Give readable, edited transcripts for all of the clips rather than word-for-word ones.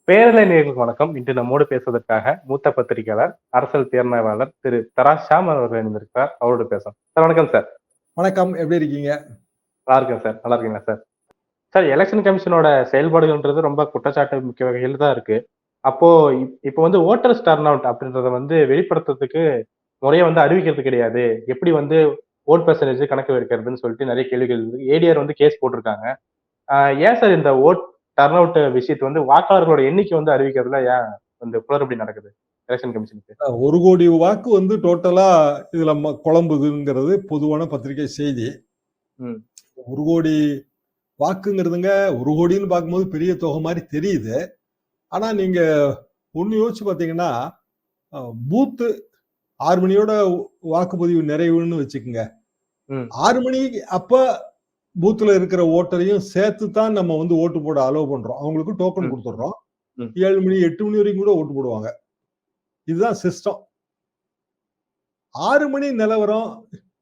பேரலை நேயர்களுக்கு வணக்கம். இன்று நம்மோடு பேசுவதற்காக மூத்த பத்திரிகையாளர், அரசியல் திறனாய்வாளர் திரு தராஸ் ஷாம் அவர்கள் இணைந்திருக்கிறார். அவரோடு பேசலாம். சார் வணக்கம் சார். வணக்கம். எப்படி இருக்கீங்க? நல்லா இருக்கேன் சார். நல்லா இருக்கீங்களா சார்? சார் எலெக்ஷன் கமிஷனோட செயல்பாடுகள்ன்றது ரொம்ப குற்றச்சாட்டு மிக்க வகையில் தான் இருக்கு. அப்போ இப்போ வந்து வோட்டர்ஸ் டர்ன் அவுட் அப்படின்றத வந்து வெளிப்படுத்துறதுக்கு முறைய வந்து அறிவிக்கிறது கிடையாது. எப்படி வந்து வோட் பெர்சன்டேஜ் கணக்கு எடுக்கிறதுன்னு சொல்லிட்டு நிறைய கேள்விகள் இருக்கு. ஏடிஆர் வந்து கேஸ் போட்டிருக்காங்க. ஏன் சார் இந்த வோட் டர்ன் அவுட் விஷயத்தை வந்து வாக்காளர்களோட எண்ணிக்கை வந்து அறிவிக்கிறதுல ஏன் இந்த குளறுபடி நடக்குது எலெக்ஷன் கமிஷனுக்கு? 1 கோடி வாக்கு வந்து டோட்டலா இதுல குழம்புதுங்கிறது பொதுவான பத்திரிகை செய்தி. 1 கோடி வாக்குங்கிறதுங்க 1 கோடின்னு பார்க்கும்போது பெரிய தொகை மாதிரி தெரியுது. ஆனா நீங்க ஒண்ணு யோசிச்சு பாத்தீங்கன்னா, பூத்து 6 மணியோட வாக்குப்பதிவு நிறைவுன்னு வச்சுக்கோங்க. 6 மணிக்கு அப்ப பூத்துல இருக்கிற ஓட்டரையும் சேர்த்து தான் நம்ம வந்து ஓட்டு போட அலோவ் பண்றோம். அவங்களுக்கு டோக்கன் கொடுத்துடுறோம். 7 மணி 8 மணி வரைக்கும் கூட ஓட்டு போடுவாங்க. இதுதான் சிஸ்டம். 6 மணி நிலவரம்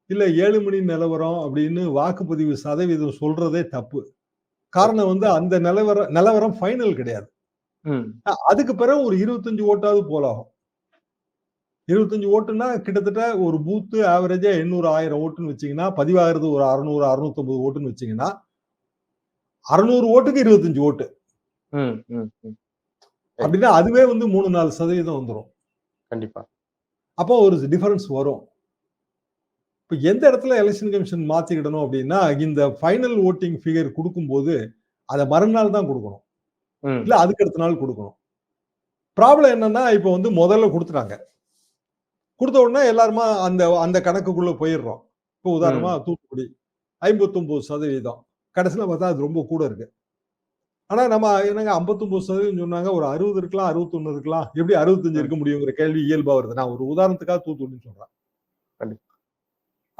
இல்ல 7 மணி நிலவரம் அப்படின்னு வாக்குப்பதிவு சதவீதம் சொல்றதே தப்பு. காரணம் வந்து அந்த நிலவரம் ஃபைனல் கிடையாது. அதுக்கு பிறகு ஒரு 25 ஓட்டாவது போலாகும். 25 ஓட்டுன்னா கிட்டத்தட்ட ஒரு பூத்து ஆவரேஜா 800 1000 ஓட்டுன்னு வச்சீங்கன்னா, பதிவாகிறது ஒரு 600 650 ஓட்டுன்னு வச்சீங்கன்னா, 600 ஓட்டுக்கு 25 ஓட்டு. அப்படின்னா அதுவே வந்து 3-4% வந்துரும். கண்டிப்பா. அப்போ ஒரு டிஃபரன்ஸ் வரும். இப்ப எந்த இடத்துல எலெக்ஷன் கமிஷன் மாத்திக்கிடணும் அப்படின்னா, இந்த ஃபைனல் ஓட்டிங் ஃபிகர் கொடுக்கும்போது அதை மறுநாள் தான் கொடுக்கணும். இல்ல அதுக்கு அடுத்த நாள் கொடுக்கணும். ப்ராப்ளம் என்னன்னா, இப்ப வந்து முதல்ல கொடுத்துட்டாங்க. கொடுத்த உடனே எல்லாருமா அந்த கணக்குக்குள்ள போயிடுறோம். இப்போ உதாரணமா தூத்துக்குடி 59%. கடைசியில பார்த்தா அது ரொம்ப கூட இருக்கு. ஆனா நம்ம என்னங்க 59% சொன்னாங்க, ஒரு 60 இருக்கலாம், 61 இருக்கலாம், எப்படி 65 இருக்க முடியுங்கிற கேள்வி இயல்பா வருது. நான் ஒரு உதாரணத்துக்காக தூத்துக்குடின்னு சொல்றேன்.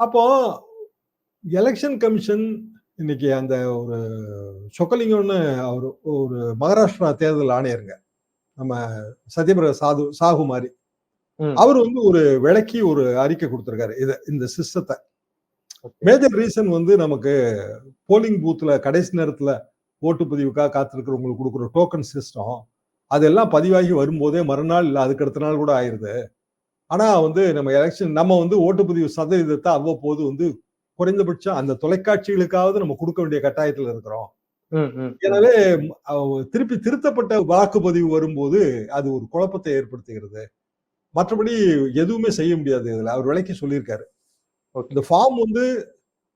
அப்போ எலெக்ஷன் கமிஷன் இன்னைக்கு அந்த ஒரு சொக்கலிங்கம்னு அவர் ஒரு மகாராஷ்டிரா தேர்தல் ஆணையருங்க, நம்ம சத்யபிரதா சாகு மாதிரி, அவர் வந்து ஒரு விளக்கி ஒரு அறிக்கை கொடுத்திருக்காரு. இந்த சிஸ்டத்தை மேஜர் ரீசன் வந்து நமக்கு போலிங் பூத்ல கடைசி நேரத்துல ஓட்டுப்பதிவுக்காக காத்திருக்கிறவங்களுக்கு கொடுக்குற டோக்கன் சிஸ்டம் அதெல்லாம் பதிவாகி வரும்போதே மறுநாள் இல்ல அதுக்கு அடுத்த நாள் கூட ஆயிருது. ஆனா வந்து நம்ம வந்து ஓட்டுப்பதிவு சதவீதத்தை அவ்வப்போது வந்து குறைந்தபட்சம் அந்த தொலைக்காட்சிகளுக்காவது நம்ம கொடுக்க வேண்டிய கட்டாயத்தில் இருக்கிறோம். எனவே திருப்பி திருத்தப்பட்ட வாக்குப்பதிவு வரும்போது அது ஒரு குழப்பத்தை ஏற்படுத்துகிறது. மற்றபடி எதுவுமே செய்ய முடியாது. இதுல அவர் விளக்கி சொல்லியிருக்காரு. இந்த ஃபார்ம் வந்து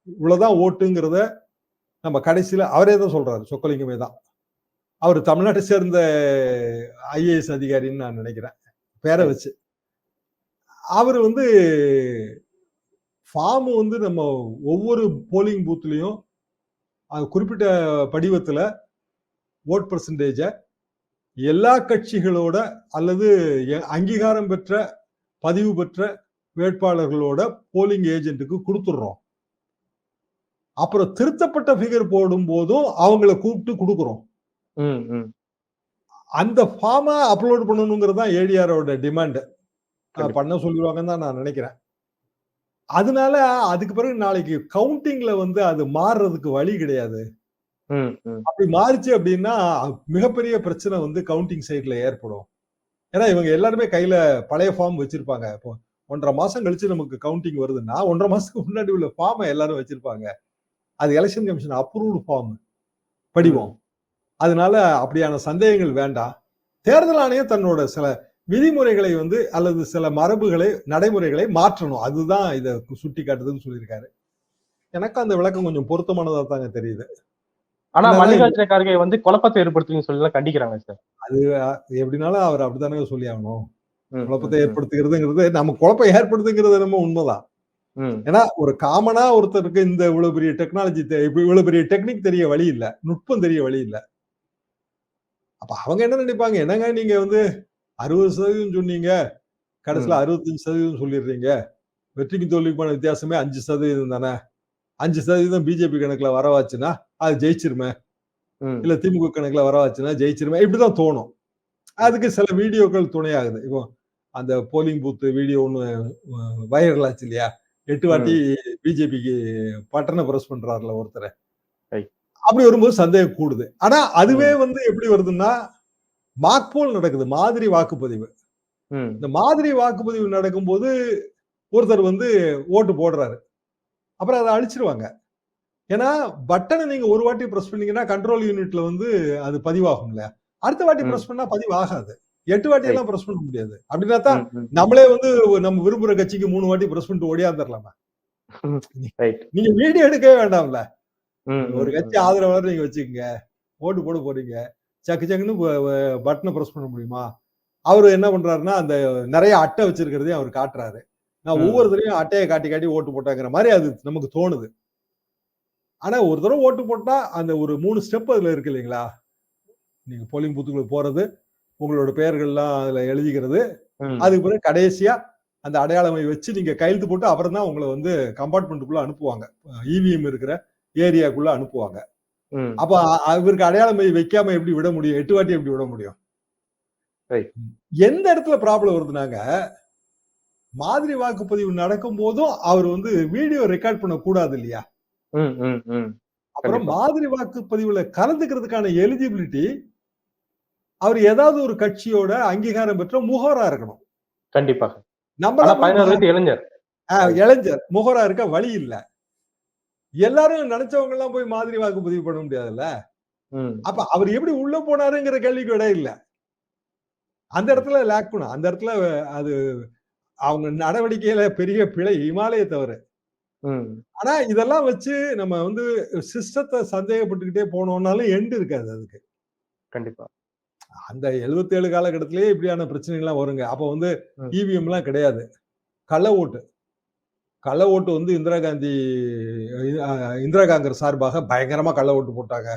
இவ்வளவுதான் ஓட்டுங்கிறத நம்ம கடைசியில அவரே தான் சொல்றாரு, சொக்கலிங்கமே தான். அவர் தமிழ்நாட்டை சேர்ந்த IAS அதிகாரின்னு நான் நினைக்கிறேன், பேரை வச்சு. அவர் வந்து ஃபார்ம் வந்து நம்ம ஒவ்வொரு போலிங் பூத்லயும் குறிப்பிட்ட படிவத்துல ஓட் பெர்சன்டேஜ எல்லா கட்சிகளோட அல்லது அங்கீகாரம் பெற்ற பதிவு பெற்ற வேட்பாளர்களோட போலிங் ஏஜென்ட்டுக்கு கொடுத்துடுறோம். அப்புறம் திருத்தப்பட்ட ஃபிகர் போடும் போதும் அவங்களை கூப்பிட்டு கொடுக்குறோம். அந்த ஃபார்மை அப்லோட் பண்ணணுங்கிறது தான் ஏடிஆரோட டிமாண்ட். பண்ண சொல்லிடுவாங்கன்னு தான் நான் நினைக்கிறேன். அதனால அதுக்கு பிறகு நாளைக்கு கவுண்டிங்ல வந்து அது மாறுறதுக்கு வழி கிடையாது. அப்படி மாறிச்சு அப்படின்னா மிகப்பெரிய பிரச்சனை வந்து கவுண்டிங் சைட்ல ஏற்படும். ஏன்னா இவங்க எல்லாருமே கையில பழைய ஃபார்ம் வச்சிருப்பாங்க. இப்போ 1.5 மாசம் கழிச்சு நமக்கு கவுண்டிங் வருதுன்னா 1.5 மாசத்துக்கு முன்னாடி உள்ள ஃபார்மை எல்லாரும் வச்சிருப்பாங்க. அது எலெக்ஷன் கமிஷன் அப்ரூவ்டு ஃபார்ம் படிவம். அதனால அப்படியான சந்தேகங்கள் வேண்டாம். தேர்தல் ஆணையம் தன்னோட சில விதிமுறைகளை வந்து அல்லது சில மரபுகளை நடைமுறைகளை மாற்றணும். அதுதான் இதை சுட்டி காட்டுதுன்னு சொல்லியிருக்காரு. எனக்கு அந்த விளக்கம் கொஞ்சம் பொருத்தமானதா தாங்க தெரியுது. ஆனா மல்லிகார்ஜுன கார்கே வந்து குழப்பத்தை ஏற்படுத்துன்னு சொல்லி கண்டிக்கிறாங்க சார். அது எப்படினாலும் அவர் அப்படித்தானே சொல்லி ஆகணும். குழப்பத்தை ஏற்படுத்துகிறதுங்கிறது நம்ம குழப்பம் ஏற்படுத்துங்கிறது நம்ம உண்மைதான். ஏன்னா ஒரு காமனா ஒருத்தருக்கு இந்த இவ்வளவு பெரிய டெக்னாலஜி இவ்வளவு பெரிய டெக்னிக் தெரிய வழி இல்ல, நுட்பம் தெரிய வழி இல்ல. அப்ப அவங்க என்ன நினைப்பாங்க, என்னங்க நீங்க வந்து 60% சொன்னீங்க, கடைசியில 65% சொல்லிடுறீங்க, வெற்றிக்கு தோல்விக்கான வித்தியாசமே 5% தானே, 5% பிஜேபி கணக்குல வரவாச்சுன்னா அது ஜெயிச்சிருமே, இல்ல திமுக கணக்குல வரவாச்சுன்னா ஜெயிச்சிருமே, இப்படிதான் தோணும். அதுக்கு சில வீடியோக்கள் துணையாகுது. இப்போ அந்த போலிங் பூத் வீடியோ ஒண்ணு வைரல் ஆச்சு இல்லையா, 8 வாட்டி பிஜேபிக்கு பட்டனை பிரஸ் பண்றாருல ஒருத்தர். அப்படி வரும்போது சந்தேகம் கூடுது. ஆனா அதுவே வந்து எப்படி வருதுன்னா, மாக் போல் நடக்குது, மாதிரி வாக்குப்பதிவு. இந்த மாதிரி வாக்குப்பதிவு நடக்கும்போது ஒருத்தர் வந்து ஓட்டு போடுறாரு, அப்புறம் அதை அழிச்சிருவாங்க. ஏன்னா பட்டனை நீங்க ஒரு வாட்டி பிரஸ் பண்ணீங்கன்னா கண்ட்ரோல் யூனிட்ல வந்து அது பதிவாகும் இல்லையா? அடுத்த வாட்டி பிரஸ் பண்ணா பதிவாகாது. 8 வாட்டி எல்லாம் பிரஸ் பண்ண முடியாது. அப்படின்னா தான் நம்மளே வந்து நம்ம விரும்புற கட்சிக்கு 3 வாட்டி பிரஸ் பண்ணிட்டு ஓடியாந்துடலாமா? நீங்க வீடியோ எடுக்கவே வேண்டாம்ல. ஒரு கட்சி ஆதரவாளர் நீங்க வச்சுக்கங்க, ஓட்டு போட போறீங்க, சக்கு சக்குன்னு பட்டனை பிரஸ் பண்ண முடியுமா? அவரு என்ன பண்றாருன்னா அந்த நிறைய அட்டை வச்சிருக்கிறதையும் அவர் காட்டுறாரு. நான் ஒவ்வொரு தடவையும் அட்டையை காட்டி காட்டி ஓட்டு போட்டாங்கிற மாதிரி அது நமக்கு தோணுது. ஆனா ஒரு தடவை ஓட்டு போட்டா அந்த ஒரு 3 ஸ்டெப் அதுல இருக்கு இல்லைங்களா? நீங்க போலிங் பூத்துக்குள்ள போறது, உங்களோட பெயர்கள்லாம் அதுல எழுதிக்கிறது, அதுக்கு பிறகு கடைசியா அந்த அடையாளமை வச்சு நீங்க கையெழுத்து போட்டு அப்புறம் தான் உங்களை வந்து கம்பார்ட்மெண்ட்டுக்குள்ள அனுப்புவாங்க. இவிஎம் இருக்கிற ஏரியாக்குள்ள அனுப்புவாங்க. அப்ப இவருக்கு அடையாளமை வைக்காம எப்படி விட முடியும்? 8 வாட்டி எப்படி விட முடியும்? எந்த இடத்துல ப்ராப்ளம் வருதுனாங்க, மாதிரி வாக்குப்பதிவு நடக்கும் போதும் அவர் வந்து வீடியோ ரெக்கார்ட் பண்ண கூடாது இல்லையா? அப்புறம் மாதிரி வாக்குப்பதிவுல கலந்துக்கிறதுக்கான எலிஜிபிலிட்டி அவர் ஏதாவது ஒரு கட்சியோட அங்கீகாரம் பெற்ற முகவரா இருக்கணும். கண்டிப்பாக. நம்ம இளைஞர் முகவரா இருக்க வழி இல்ல. எல்லாரும் நினைச்சவங்க எல்லாம் போய் மாதிரி வாக்குப்பதிவு பண்ண முடியாதுல்ல. அப்ப அவர் எப்படி உள்ள போனாருங்கிற கேள்விக்கு விட இல்ல. அந்த இடத்துல லேக் பண்ணும். அந்த இடத்துல அது அவங்க நடவடிக்கையில பெரிய பிழை, இமாலய தவறு. ஆனா இதெல்லாம் வச்சு நம்ம வந்து சிஸ்டத்தை சந்தேகப்பட்டுக்கிட்டே போனோம்னாலும் எண்ட் இருக்காது அதுக்கு. கண்டிப்பா. அந்த 77 காலகட்டத்திலேயே இப்படியான பிரச்சனைகள் எல்லாம் வருங்க. அப்ப வந்து இவிஎம் எல்லாம் கிடையாது. கள்ள ஓட்டு. கள்ள ஓட்டு வந்து இந்திரா காங்கிரஸ் சார்பாக பயங்கரமா கள்ள ஓட்டு போட்டாங்க.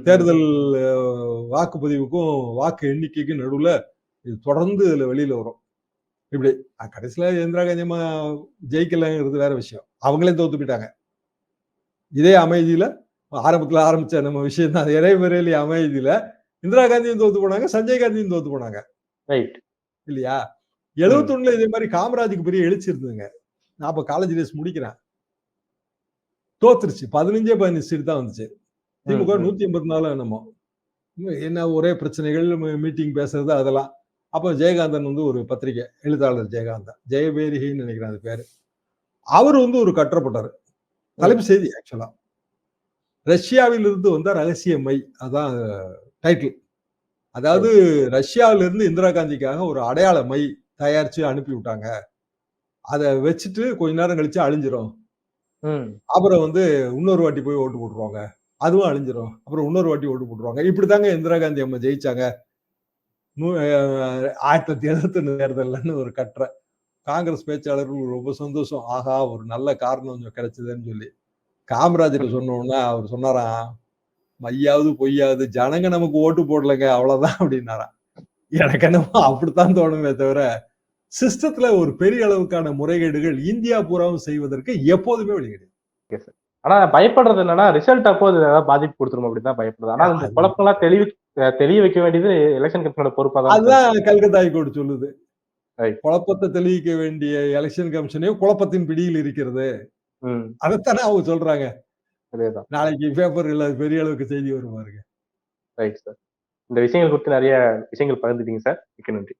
தேர்தல் வாக்குப்பதிவுக்கும் வாக்கு எண்ணிக்கைக்கும் நடுவுல இது தொடர்ந்து இதுல வெளியில வரும். இப்படி கடைசியில இந்திரா காந்தி அம்மா ஜெயிக்கலங்கிறது வேற விஷயம். அவங்களே தோத்து போயிட்டாங்க. இதே அமைதியில ஆரம்பத்துல ஆரம்பிச்ச நம்ம விஷயம் தான். இறைவரையில அமைதியில இந்திரா காந்தியும் தோத்து போனாங்க, சஞ்சய் காந்தியும் தோத்து போனாங்க. இல்லையா? 71ல இதே மாதிரி காமராஜுக்கு பெரிய எழுச்சி இருந்ததுங்க. நான் அப்ப காலேஜ் டேஸ் முடிக்கிறேன். தோத்துருச்சு. 15 சீட் தான் வந்துச்சு. திமுக 184 என்னமோ. என்ன ஒரே பிரச்சனைகள், மீட்டிங் பேசுறது அதெல்லாம். அப்ப ஜெயகாந்தன் வந்து ஒரு பத்திரிகை எழுத்தாளர் ஜெயகாந்தன், ஜெயபேரிகின்னு நினைக்கிறேன் அது பேரு. அவர் வந்து ஒரு கட்டுரைப்பட்டாரு. தலைப்பு செய்தி ஆக்சுவலா. ரஷ்யாவில் இருந்து வந்த ரகசிய மை, அதான் டைட்டில். அதாவது ரஷ்யாவில இருந்து இந்திரா காந்திக்காக ஒரு அடையாள மை தயாரிச்சு அனுப்பி விட்டாங்க. அதை வச்சுட்டு கொஞ்ச நேரம் கழிச்சு அழிஞ்சிரும். அப்புறம் வந்து இன்னொரு வாட்டி போய் ஓட்டு போட்டுருவாங்க, அதுவும் அழிஞ்சிரும். அப்புறம் இன்னொரு வாட்டி ஓட்டு போட்டுருவாங்க. இப்படித்தாங்க இந்திரா காந்தி அம்மா ஜெயிச்சாங்க 1971 தேர்தல்னு ஒரு கட்டுரை. காங்கிரஸ் பேச்சாளர்கள் ரொம்ப சந்தோஷம், ஆகா ஒரு நல்ல காரணம் கிடைச்சதுன்னு சொல்லி. காமராஜர் சொன்னோன்னா அவர் சொன்னாராம், மையாவது பொய்யாவது ஜனங்க நமக்கு ஓட்டு போடலங்க அவ்வளவுதான் அப்படின்னாராம். எனக்கு என்னமோ அப்படித்தான் தோணுமே தவிர சிஸ்டத்துல ஒரு பெரிய அளவுக்கான முறைகேடுகள் இந்தியா பூராவும் செய்வதற்கு எப்போதுமே வழி கிடையாது. ஆனா பயப்படுறது என்னன்னா ரிசல்ட் அப்போ ஏதாவது பாதிப்பு கொடுத்துரும் அப்படிதான் பயப்படுது. ஆனா இந்த குழப்பம்லாம் தெளிய வைக்க வேண்டியது எலெக்ஷன் கமிஷனோட பொறுப்பா தான். அதுதான் கல்கத்தா ஹைகோர்ட் சொல்லுது. குழப்பத்தை தெளிவிக்க வேண்டிய எலெக்ஷன் கமிஷனே குழப்பத்தின் பிடியில் இருக்கிறது. அதைத்தானே அவங்க சொல்றாங்க. நாளைக்கு பேப்பர்ல பெரிய அளவுக்கு செய்தி வரும் பாருங்க. Right sir. இந்த விஷயங்கள் குறித்து நிறைய விஷயங்கள் பகிர்ந்துட்டீங்க சார். மிக்க நன்றி.